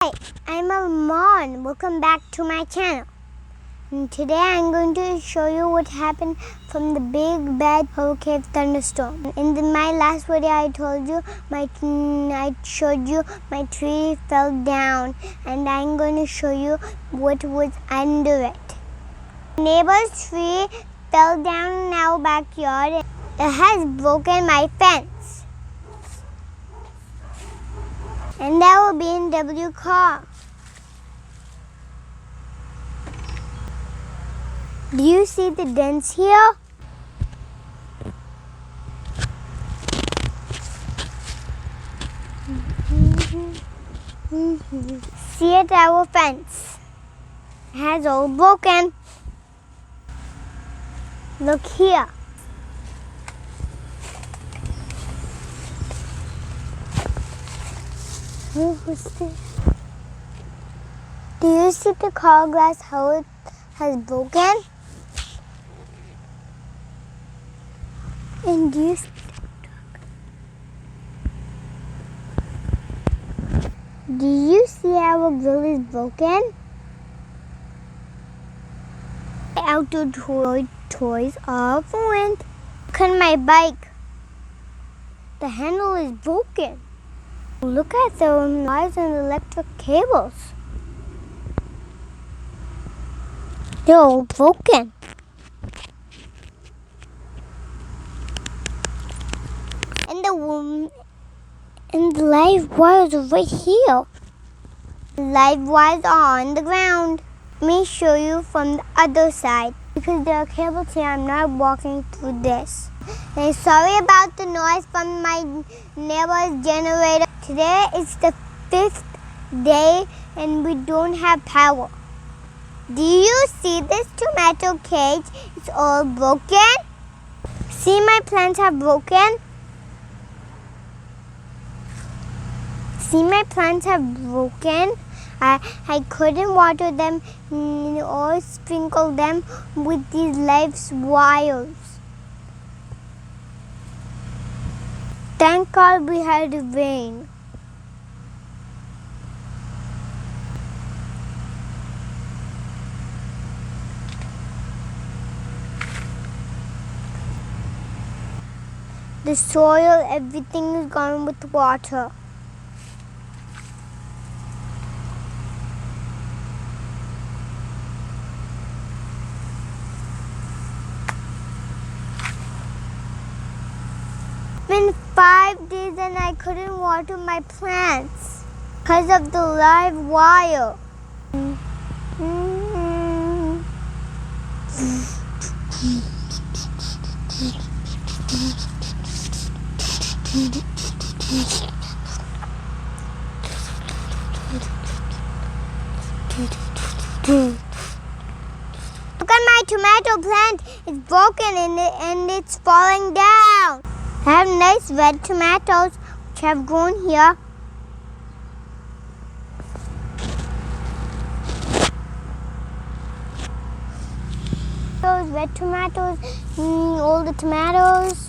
Hi, I'm Arman. Welcome back to my channel. And today I'm going to show you what happened from the big bad hurricane thunderstorm. In my last video I showed you my tree fell down, and I'm going to show you what was under it. Neighbor's tree fell down in our backyard. It has broken my fence. And that will be in W car. Do you see the dents here? See it, our fence. It has all broken. Look here. What's this? Do you see the car glass, how it has broken? And do you see our grill is broken? Outdoor toys are ruined. Look at my bike. The handle is broken. Look at the wires and electric cables. They're all broken. And the live wires are right here. The live wires are on the ground. Let me show you from the other side. Because there are cables here, I'm not walking through this. And sorry about the noise from my neighbor's generator. Today is the 5th day and we don't have power. Do you see this tomato cage? It's all broken. See, my plants are broken. See, my plants are broken. I couldn't water them or sprinkle them with these live wires. Thank God we had rain. The soil, everything is gone with water. Been 5 days and I couldn't water my plants because of the live wire. Look at my tomato plant. It's broken and it's falling down. I have nice red tomatoes which have grown here. Those red tomatoes, all the tomatoes.